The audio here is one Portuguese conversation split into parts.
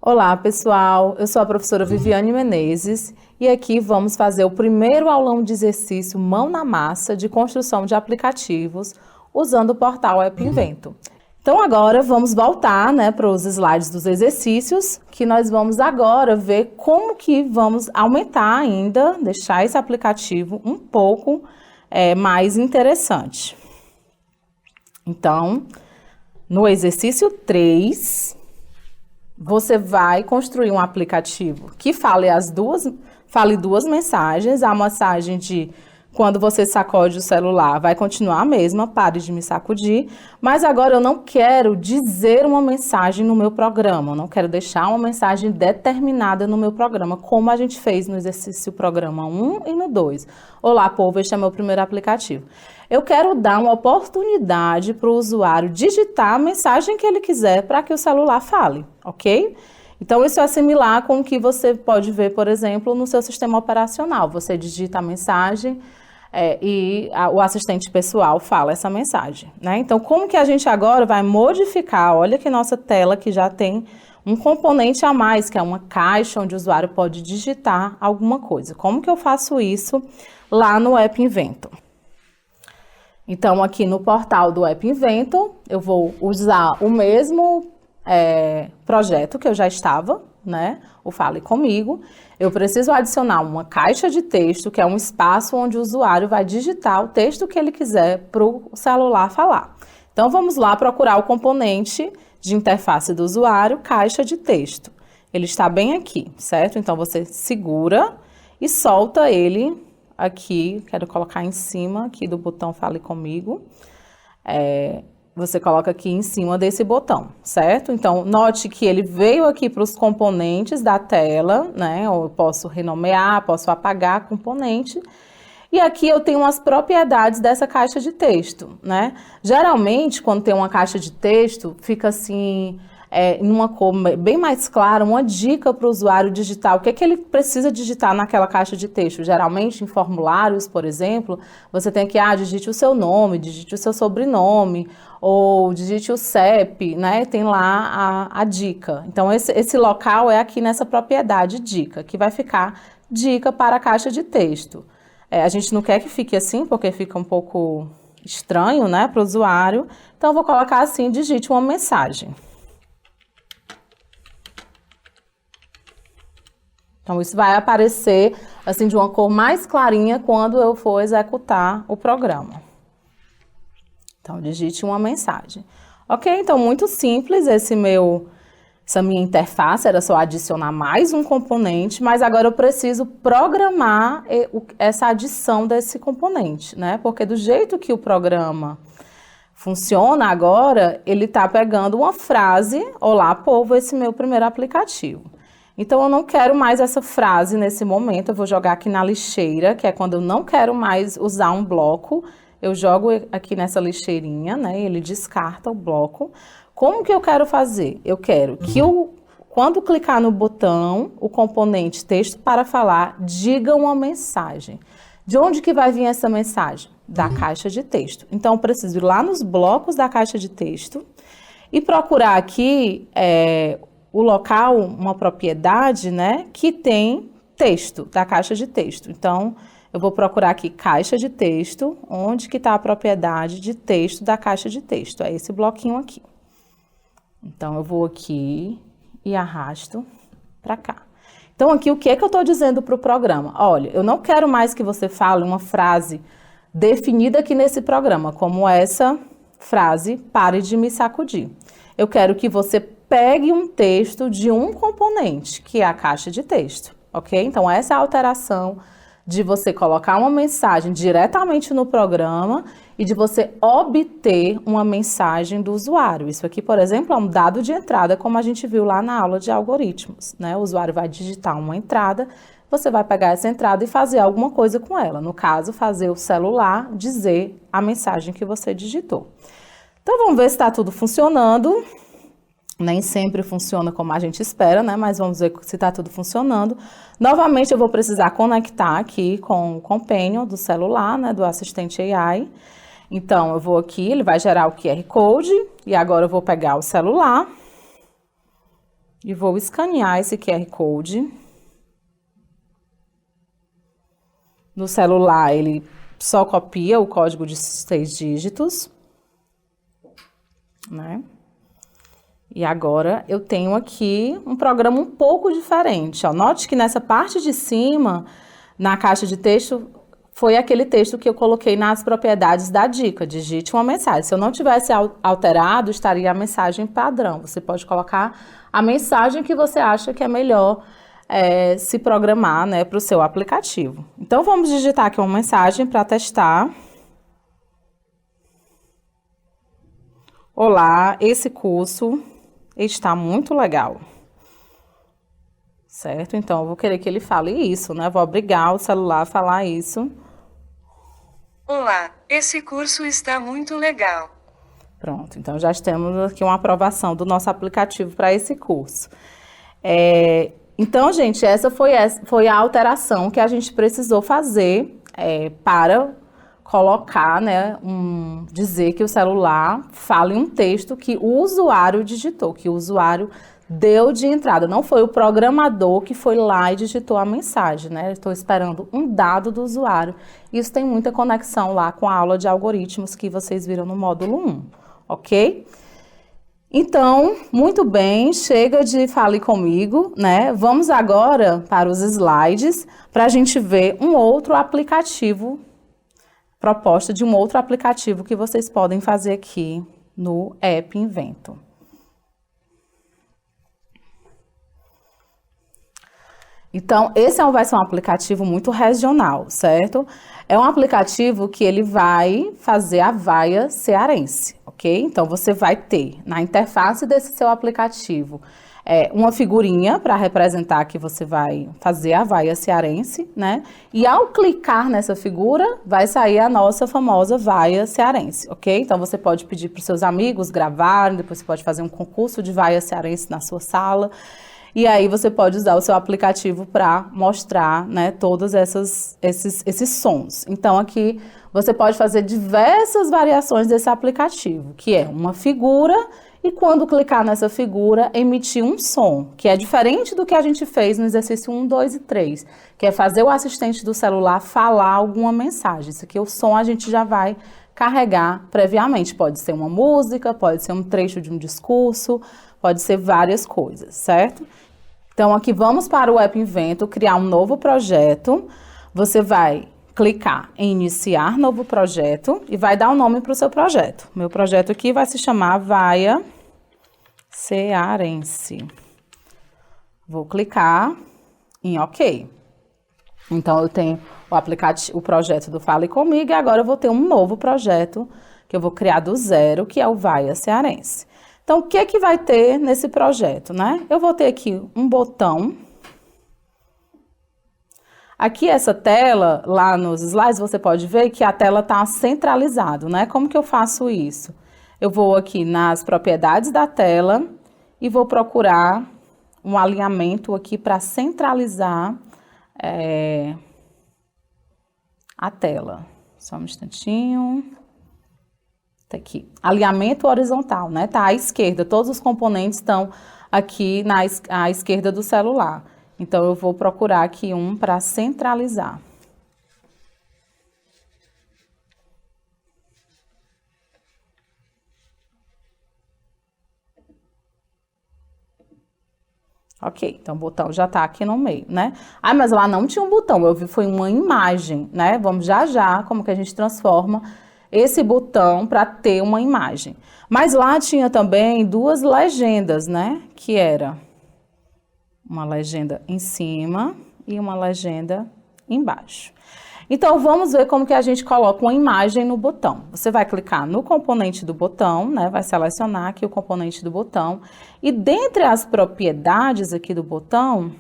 Olá, pessoal. Eu sou a professora Viviane Menezes e aqui vamos fazer o primeiro aulão de exercício mão na massa de construção de aplicativos usando o portal App Invento. Então agora vamos voltar, para os slides dos exercícios, que nós vamos agora ver como que vamos aumentar ainda, deixar esse aplicativo um pouco mais interessante. Então, no exercício 3, você vai construir um aplicativo que fale duas mensagens. A mensagem de quando você sacode o celular vai continuar a mesma, pare de me sacudir, mas agora eu não quero dizer uma mensagem no meu programa, eu não quero deixar uma mensagem determinada no meu programa, como a gente fez no exercício programa 1 e no 2. Olá, povo, este é meu primeiro aplicativo. Eu quero dar uma oportunidade para o usuário digitar a mensagem que ele quiser para que o celular fale, ok? Então, isso é similar com o que você pode ver, por exemplo, no seu sistema operacional. Você digita a mensagem e o assistente pessoal fala essa mensagem, né? Então, como que a gente agora vai modificar? Olha que nossa tela que já tem um componente a mais, que é uma caixa onde o usuário pode digitar alguma coisa. Como que eu faço isso lá no App Invento? Então, aqui no portal do App Invento, eu vou usar o mesmo projeto que eu já estava, o Fale Comigo. Eu preciso adicionar uma caixa de texto, que é um espaço onde o usuário vai digitar o texto que ele quiser para o celular falar. Então, vamos lá procurar o componente de interface do usuário, caixa de texto. Ele está bem aqui, certo? Então, você segura e solta ele aqui. Quero colocar em cima aqui do botão Fale Comigo. Você coloca aqui em cima desse botão, certo? Então, note que ele veio aqui para os componentes da tela, Eu posso renomear, posso apagar componente. E aqui eu tenho as propriedades dessa caixa de texto, Geralmente, quando tem uma caixa de texto, fica assim, em uma cor bem mais clara, uma dica para o usuário digitar. O que é que ele precisa digitar naquela caixa de texto? Geralmente, em formulários, por exemplo, você tem que, digite o seu nome, digite o seu sobrenome, ou digite o CEP, Tem lá a dica. Então, esse local é aqui nessa propriedade dica, que vai ficar dica para a caixa de texto. A gente não quer que fique assim, porque fica um pouco estranho, para o usuário. Então, eu vou colocar assim, digite uma mensagem. Então, isso vai aparecer assim de uma cor mais clarinha quando eu for executar o programa. Então, digite uma mensagem. Ok? Então, muito simples essa minha interface, era só adicionar mais um componente, mas agora eu preciso programar essa adição desse componente, Porque do jeito que o programa funciona agora, ele está pegando uma frase, olá, povo, esse meu primeiro aplicativo. Então, eu não quero mais essa frase nesse momento, eu vou jogar aqui na lixeira, que é quando eu não quero mais usar um bloco, eu jogo aqui nessa lixeirinha, ele descarta o bloco. Como que eu quero fazer? Eu quero que quando clicar no botão, o componente texto para falar, diga uma mensagem. De onde que vai vir essa mensagem? Da caixa de texto. Então, eu preciso ir lá nos blocos da caixa de texto e procurar aqui o local, uma propriedade, que tem texto, da caixa de texto. Então, eu vou procurar aqui caixa de texto, onde que está a propriedade de texto da caixa de texto. É esse bloquinho aqui. Então, eu vou aqui e arrasto para cá. Então, aqui, o que é que eu estou dizendo para o programa? Olha, eu não quero mais que você fale uma frase definida aqui nesse programa, como essa frase, pare de me sacudir. Eu quero que você pegue um texto de um componente, que é a caixa de texto, ok? Então, essa é a alteração de você colocar uma mensagem diretamente no programa e de você obter uma mensagem do usuário. Isso aqui, por exemplo, é um dado de entrada, como a gente viu lá na aula de algoritmos, O usuário vai digitar uma entrada, você vai pegar essa entrada e fazer alguma coisa com ela. No caso, fazer o celular dizer a mensagem que você digitou. Então, vamos ver se está tudo funcionando. Nem sempre funciona como a gente espera, Mas vamos ver se está tudo funcionando. Novamente, eu vou precisar conectar aqui com o Companion do celular, do assistente AI. Então, eu vou aqui, ele vai gerar o QR Code. E agora eu vou pegar o celular. e vou escanear esse QR Code. No celular, ele só copia o código de 6 dígitos, né? E agora eu tenho aqui um programa um pouco diferente, ó. Note que nessa parte de cima, na caixa de texto, foi aquele texto que eu coloquei nas propriedades da dica. Digite uma mensagem. Se eu não tivesse alterado, estaria a mensagem padrão. Você pode colocar a mensagem que você acha que é melhor se programar, né, para o seu aplicativo. Então, vamos digitar aqui uma mensagem para testar. Olá, esse curso está muito legal. Certo? Então, eu vou querer que ele fale isso, né? Vou obrigar o celular a falar isso. Olá, esse curso está muito legal. Pronto, então já temos aqui uma aprovação do nosso aplicativo para esse curso. Então, gente, essa foi a alteração que a gente precisou fazer para colocar, né, dizer que o celular fale um texto que o usuário digitou, que o usuário deu de entrada. Não foi o programador que foi lá e digitou a mensagem, né? Estou esperando um dado do usuário. Isso tem muita conexão lá com a aula de algoritmos que vocês viram no módulo 1, ok? Então, muito bem, chega de fale comigo, né? Vamos agora para os slides para a gente ver um outro aplicativo, proposta de um outro aplicativo que vocês podem fazer aqui no App Invento. Então, esse vai ser um aplicativo muito regional, certo? É um aplicativo que ele vai fazer a vaia cearense, ok? Então, você vai ter na interface desse seu aplicativo uma figurinha para representar que você vai fazer a vaia cearense, né? E ao clicar nessa figura, vai sair a nossa famosa vaia cearense, ok? Então, você pode pedir para os seus amigos gravarem, depois você pode fazer um concurso de vaia cearense na sua sala. E aí você pode usar o seu aplicativo para mostrar, né, todos esses sons. Então, aqui você pode fazer diversas variações desse aplicativo, que é uma figura e quando clicar nessa figura, emitir um som, que é diferente do que a gente fez no exercício 1, 2 e 3, que é fazer o assistente do celular falar alguma mensagem. Isso aqui, o som a gente já vai carregar previamente. Pode ser uma música, pode ser um trecho de um discurso, pode ser várias coisas, certo? Então, aqui vamos para o App Invento, criar um novo projeto. Você vai clicar em iniciar novo projeto e vai dar um nome para o seu projeto. Meu projeto aqui vai se chamar Vaia Cearense. Vou clicar em OK. Então, eu tenho o projeto do Fale Comigo e agora eu vou ter um novo projeto que eu vou criar do zero, que é o Vaia Cearense. Então, o que vai ter nesse projeto, né? Eu vou ter aqui um botão. Aqui essa tela, lá nos slides, você pode ver que a tela está centralizada, né? Como que eu faço isso? Eu vou aqui nas propriedades da tela e vou procurar um alinhamento aqui para centralizar a tela. Só um instantinho. Tá aqui, alinhamento horizontal, né? Tá à esquerda, todos os componentes estão aqui à esquerda do celular. Então, eu vou procurar aqui um para centralizar. Ok, então o botão já tá aqui no meio, né? Ah, mas lá não tinha um botão, eu vi foi uma imagem, né? Vamos já como que a gente transforma esse botão para ter uma imagem. Mas lá tinha também duas legendas, né? Que era uma legenda em cima e uma legenda embaixo. Então, vamos ver como que a gente coloca uma imagem no botão. Você vai clicar no componente do botão, né? Vai selecionar aqui o componente do botão. E dentre as propriedades aqui do botão,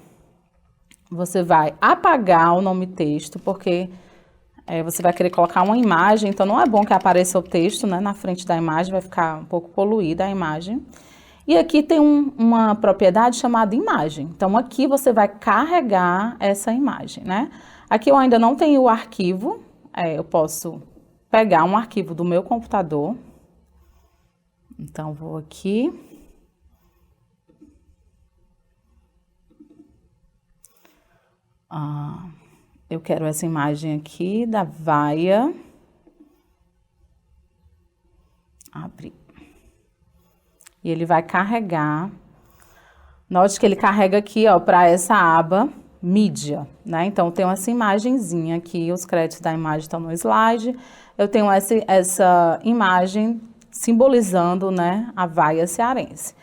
você vai apagar o nome texto, porque você vai querer colocar uma imagem, então não é bom que apareça o texto, né, na frente da imagem, vai ficar um pouco poluída a imagem. E aqui tem uma propriedade chamada imagem. Então, aqui você vai carregar essa imagem, né? Aqui eu ainda não tenho o arquivo, eu posso pegar um arquivo do meu computador. Então, vou aqui. Eu quero essa imagem aqui da vaia. Abrir. E ele vai carregar. Note que ele carrega aqui, ó, para essa aba mídia, né? Então, tem essa imagenzinha aqui, os créditos da imagem estão no slide. Eu tenho essa imagem simbolizando, né, a vaia cearense.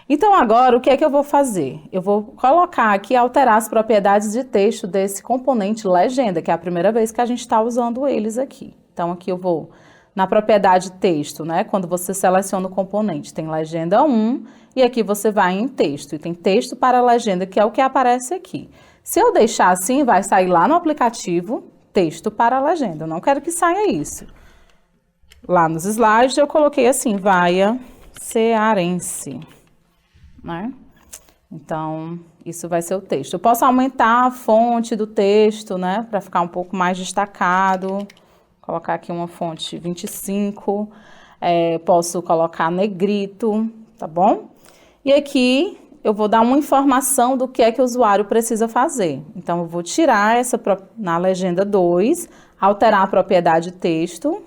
Então, agora, o que é que eu vou fazer? Eu vou colocar aqui, alterar as propriedades de texto desse componente legenda, que é a primeira vez que a gente está usando eles aqui. Então, aqui eu vou na propriedade texto, né? Quando você seleciona o componente, tem legenda 1, e aqui você vai em texto, e tem texto para legenda, que é o que aparece aqui. Se eu deixar assim, vai sair lá no aplicativo, texto para legenda. Eu não quero que saia isso. Lá nos slides eu coloquei assim, vaia cearense, né? Então, isso vai ser o texto. Eu posso aumentar a fonte do texto, né? Para ficar um pouco mais destacado. Colocar aqui uma fonte 25. Posso colocar negrito, tá bom? E aqui eu vou dar uma informação do que é que o usuário precisa fazer. Então, eu vou tirar na legenda 2, alterar a propriedade texto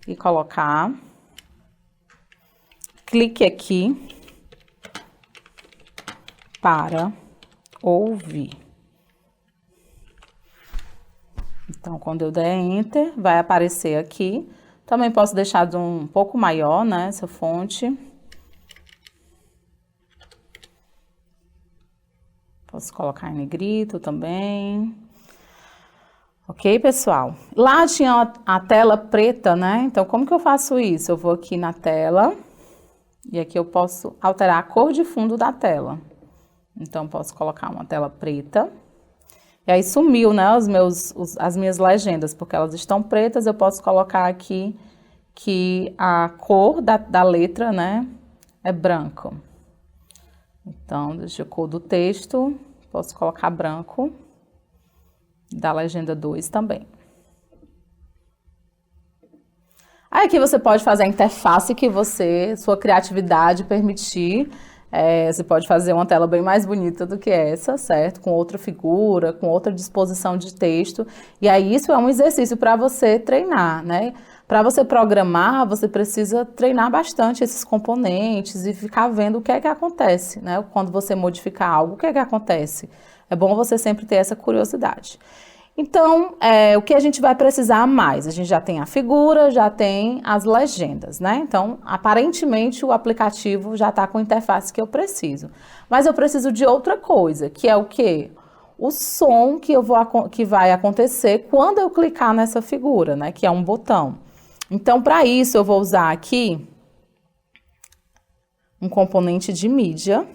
e colocar. Clique aqui para ouvir. Então, quando eu der Enter, vai aparecer aqui. Também posso deixar de um pouco maior, né, essa fonte. Posso colocar em negrito também. Ok, pessoal? Lá tinha a tela preta, né? Então, como que eu faço isso? Eu vou aqui na tela e aqui eu posso alterar a cor de fundo da tela. Então, posso colocar uma tela preta. E aí sumiu, né, as minhas legendas, porque elas estão pretas. Eu posso colocar aqui que a cor da letra, né, é branco. Então, deixa a cor do texto, posso colocar branco. Da legenda 2 também. Aí aqui você pode fazer a interface que sua criatividade permitir. Você pode fazer uma tela bem mais bonita do que essa, certo? Com outra figura, com outra disposição de texto. E aí isso é um exercício para você treinar, né? Para você programar, você precisa treinar bastante esses componentes e ficar vendo o que é que acontece, né? Quando você modificar algo, o que é que acontece? É bom você sempre ter essa curiosidade. Então, o que a gente vai precisar mais? A gente já tem a figura, já tem as legendas, né? Então, aparentemente, o aplicativo já está com a interface que eu preciso. Mas eu preciso de outra coisa, que é o quê? O som que vai acontecer quando eu clicar nessa figura, né? Que é um botão. Então, para isso, eu vou usar aqui um componente de mídia,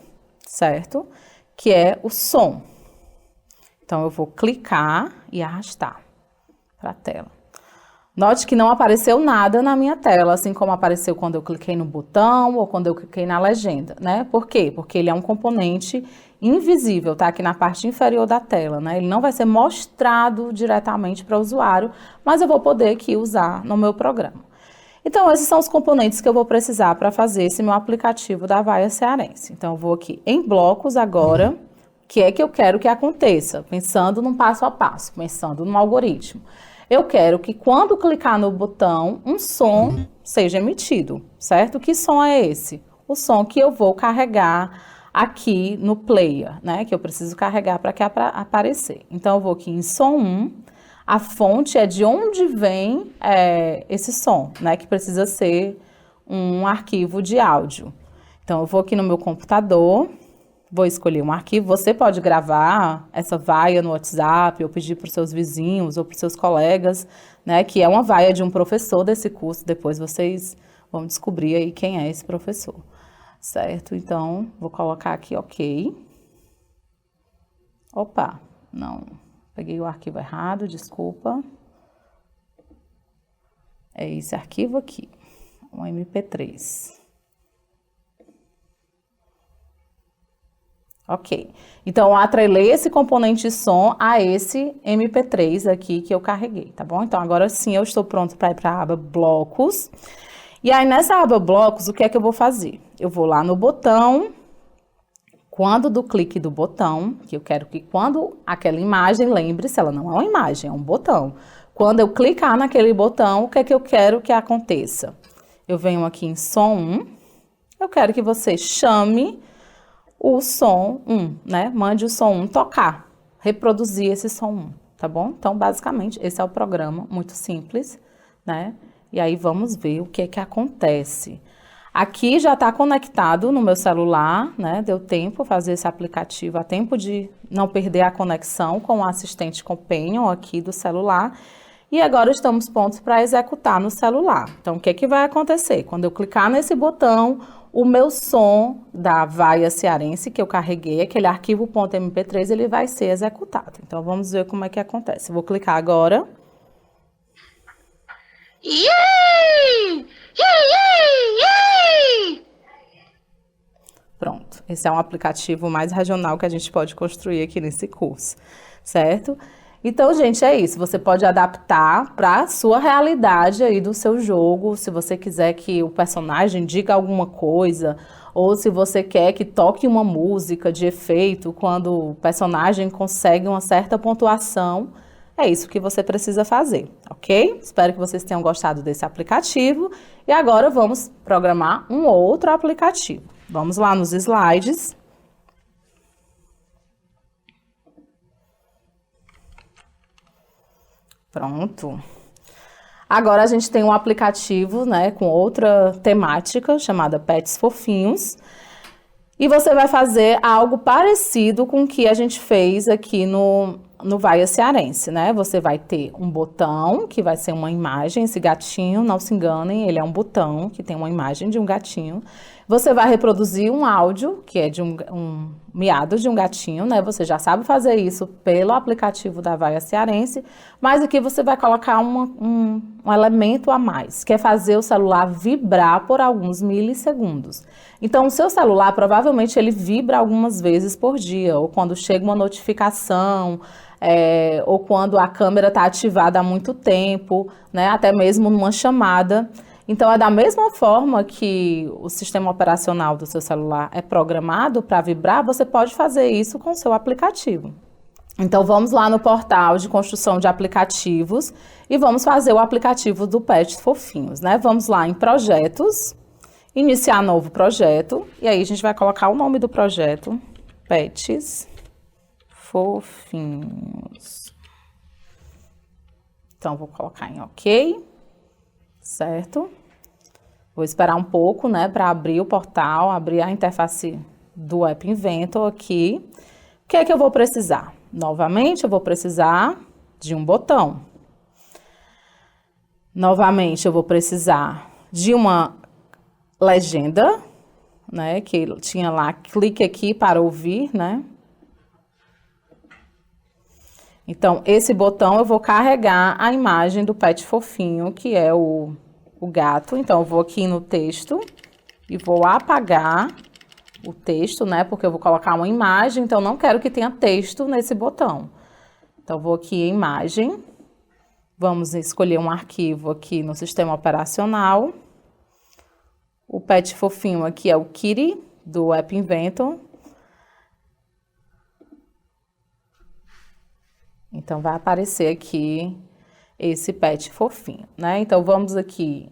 certo? Que é o som. Então, eu vou clicar e arrastar para a tela. Note que não apareceu nada na minha tela, assim como apareceu quando eu cliquei no botão ou quando eu cliquei na legenda, né? Por quê? Porque ele é um componente invisível, tá? Aqui na parte inferior da tela, né? Ele não vai ser mostrado diretamente para o usuário, mas eu vou poder aqui usar no meu programa. Então, esses são os componentes que eu vou precisar para fazer esse meu aplicativo da Vaia Cearense. Então, eu vou aqui em blocos agora. Que é que eu quero que aconteça, pensando num passo a passo, pensando num algoritmo. Eu quero que quando clicar no botão, um som seja emitido, certo? Que som é esse? O som que eu vou carregar aqui no player, né? Que eu preciso carregar para que aparecer. Então, eu vou aqui em som 1, a fonte é de onde vem esse som, né? Que precisa ser um arquivo de áudio. Então, eu vou aqui no meu computador. Vou escolher um arquivo. Você pode gravar essa vaia no WhatsApp ou pedir para os seus vizinhos ou para os seus colegas, né? Que é uma vaia de um professor desse curso. Depois vocês vão descobrir aí quem é esse professor, certo? Então, vou colocar aqui OK. Opa, não, peguei o arquivo errado, desculpa. É esse arquivo aqui, um MP3. Ok, então eu atrelei esse componente de som a esse MP3 aqui que eu carreguei, tá bom? Então agora sim eu estou pronto para ir para a aba blocos. E aí nessa aba blocos, o que é que eu vou fazer? Eu vou lá no botão, quando do clique do botão, que eu quero que quando aquela imagem, lembre-se, ela não é uma imagem, é um botão. Quando eu clicar naquele botão, o que é que eu quero que aconteça? Eu venho aqui em som 1, eu quero que você chame o som 1, né? Mande o som 1 tocar, reproduzir esse som 1, tá bom? Então, basicamente, esse é o programa, muito simples, né? E aí, vamos ver o que é que acontece. Aqui já está conectado no meu celular, né? Deu tempo fazer esse aplicativo, há tempo de não perder a conexão com o assistente Companion aqui do celular. E agora estamos prontos para executar no celular. Então, o que é que vai acontecer? Quando eu clicar nesse botão, o meu som da vaia cearense que eu carreguei, aquele arquivo .mp3, ele vai ser executado. Então, vamos ver como é que acontece. Eu vou clicar agora. Yay! Yay, yay, yay! Pronto, esse é um aplicativo mais regional que a gente pode construir aqui nesse curso, certo? Então, gente, é isso. Você pode adaptar para a sua realidade aí do seu jogo, se você quiser que o personagem diga alguma coisa, ou se você quer que toque uma música de efeito quando o personagem consegue uma certa pontuação. É isso que você precisa fazer, ok? Espero que vocês tenham gostado desse aplicativo. E agora vamos programar um outro aplicativo. Vamos lá nos slides. Pronto. Agora a gente tem um aplicativo, né, com outra temática chamada Pets Fofinhos. E você vai fazer algo parecido com o que a gente fez aqui no Vaia Cearense, né? Você vai ter um botão, que vai ser uma imagem, esse gatinho, não se enganem, ele é um botão que tem uma imagem de um gatinho. Você vai reproduzir um áudio, que é de um miado de um gatinho, né? Você já sabe fazer isso pelo aplicativo da Vaia Cearense, mas aqui você vai colocar um elemento a mais, que é fazer o celular vibrar por alguns milissegundos. Então, o seu celular, provavelmente, ele vibra algumas vezes por dia, ou quando chega uma notificação, ou quando a câmera está ativada há muito tempo, né? Até mesmo numa chamada. Então, é da mesma forma que o sistema operacional do seu celular é programado para vibrar, você pode fazer isso com o seu aplicativo. Então, vamos lá no portal de construção de aplicativos e vamos fazer o aplicativo do Pets Fofinhos, né? Vamos lá em projetos, iniciar novo projeto, e aí a gente vai colocar o nome do projeto, Pets Fofinhos. Então, vou colocar em OK. Certo? Vou esperar um pouco, né, para abrir o portal, abrir a interface do App Inventor aqui. O que é que eu vou precisar? Novamente, eu vou precisar de um botão. Novamente, eu vou precisar de uma legenda, né, que tinha lá, clique aqui para ouvir, né? Então, esse botão eu vou carregar a imagem do pet fofinho, que é o gato. Então, eu vou aqui no texto e vou apagar o texto, né? Porque eu vou colocar uma imagem, então não quero que tenha texto nesse botão. Então, vou aqui em imagem. Vamos escolher um arquivo aqui no sistema operacional. O pet fofinho aqui é o Kitty, do App Inventor. Então, vai aparecer aqui esse pet fofinho, né? Então, vamos aqui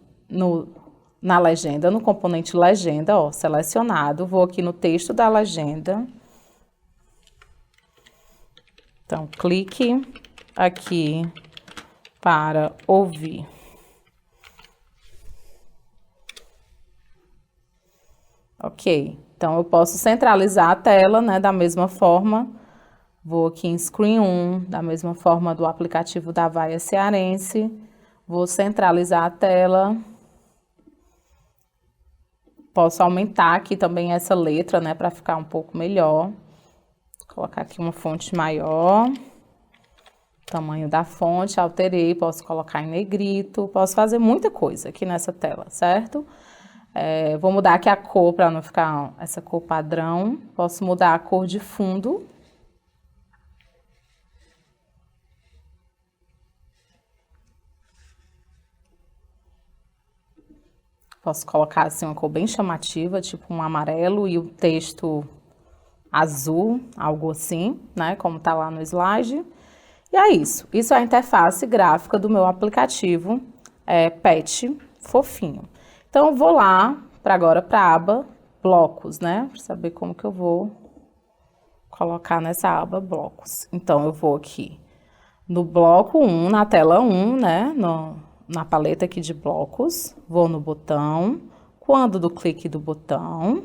na legenda, no componente legenda, ó, selecionado. Vou aqui no texto da legenda. Então, clique aqui para ouvir. Ok. Então, eu posso centralizar a tela, né, da mesma forma. Vou aqui em Screen 1, da mesma forma do aplicativo da Vaia Cearense. Vou centralizar a tela. Posso aumentar aqui também essa letra, né, para ficar um pouco melhor. Vou colocar aqui uma fonte maior. Tamanho da fonte, alterei, posso colocar em negrito. Posso fazer muita coisa aqui nessa tela, certo? Vou mudar aqui a cor para não ficar essa cor padrão. Posso mudar a cor de fundo. Posso colocar assim uma cor bem chamativa, tipo um amarelo e o texto azul, algo assim, né? Como tá lá no slide. E é isso. Isso é a interface gráfica do meu aplicativo Pet Fofinho. Então, eu vou lá agora para a aba Blocos, né? Para saber como que eu vou colocar nessa aba Blocos. Então, eu vou aqui no bloco 1, na tela 1, né? Na paleta aqui de blocos. Vou no botão. Quando do clique do botão.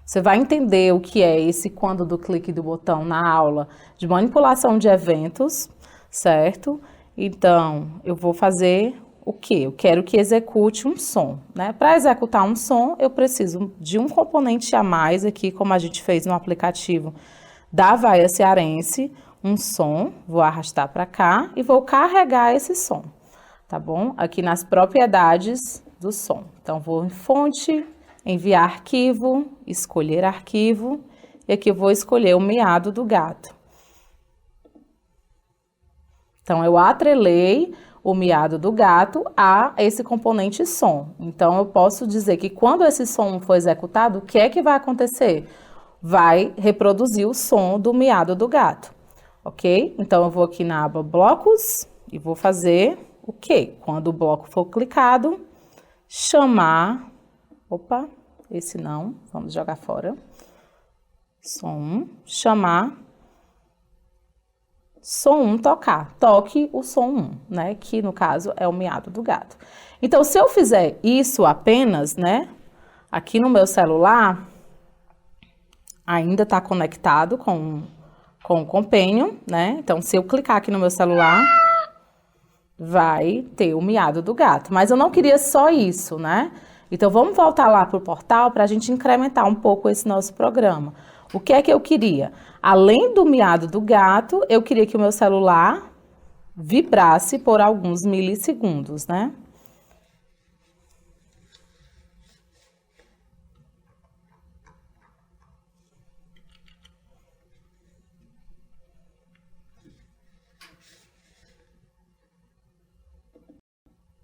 Você vai entender o que é esse quando do clique do botão na aula de manipulação de eventos, certo? Então, eu vou fazer o quê? Eu quero que execute um som, né? Para executar um som, eu preciso de um componente a mais aqui, como a gente fez no aplicativo da Havaia Cearense, um som. Vou arrastar para cá e vou carregar esse som, tá bom? Aqui nas propriedades do som. Então, vou em fonte, enviar arquivo, escolher arquivo, e aqui eu vou escolher o miado do gato. Então, eu atrelei o miado do gato a esse componente som. Então, eu posso dizer que quando esse som for executado, o que é que vai acontecer? Vai reproduzir o som do miado do gato, ok? Então, eu vou aqui na aba Blocos e vou fazer o quê? Quando o bloco for clicado, chamar... Opa, esse não, vamos jogar fora. Som 1, chamar, som 1 tocar. Toque o som 1, né? Que no caso é o miado do gato. Então, se eu fizer isso apenas, né? Aqui no meu celular, ainda está conectado com o Companion, né? Então, se eu clicar aqui no meu celular, vai ter o miado do gato. Mas eu não queria só isso, né? Então, vamos voltar lá para o portal para a gente incrementar um pouco esse nosso programa. O que é que eu queria? Além do miado do gato, eu queria que o meu celular vibrasse por alguns milissegundos, né?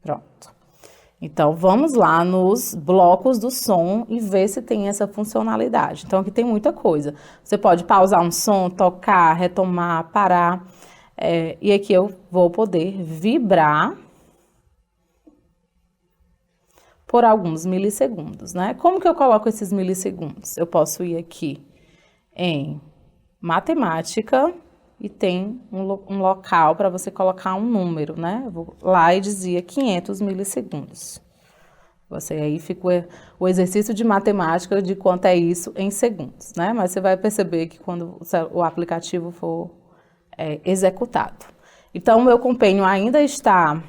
Pronto. Então, vamos lá nos blocos do som e ver se tem essa funcionalidade. Então, aqui tem muita coisa. Você pode pausar um som, tocar, retomar, parar. E aqui eu vou poder vibrar por alguns milissegundos, né? Como que eu coloco esses milissegundos? Eu posso ir aqui em matemática e tem um local para você colocar um número, né? Eu vou lá e dizia 500 milissegundos. Você aí fica o exercício de matemática de quanto é isso em segundos, né? Mas você vai perceber que quando o aplicativo for executado. Então, o meu Companion ainda está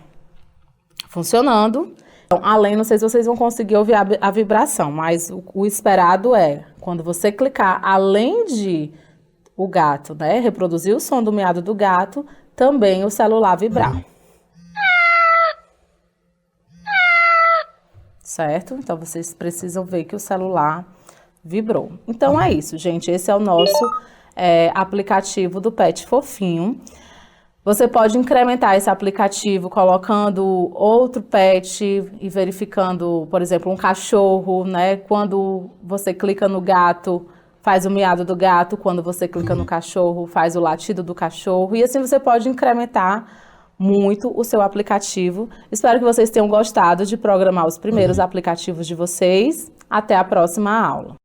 funcionando. Então, além, não sei se vocês vão conseguir ouvir a vibração, mas o esperado é, quando você clicar, além de o gato, né, reproduzir o som do miado do gato, também o celular vibrar. Certo? Então, vocês precisam ver que o celular vibrou. Então, é isso, gente. Esse é o nosso aplicativo do Pet Fofinho. Você pode incrementar esse aplicativo colocando outro pet e verificando, por exemplo, um cachorro, né? Quando você clica no gato, faz o miado do gato. Quando você clica no cachorro, faz o latido do cachorro. E assim você pode incrementar muito o seu aplicativo. Espero que vocês tenham gostado de programar os primeiros aplicativos de vocês. Até a próxima aula.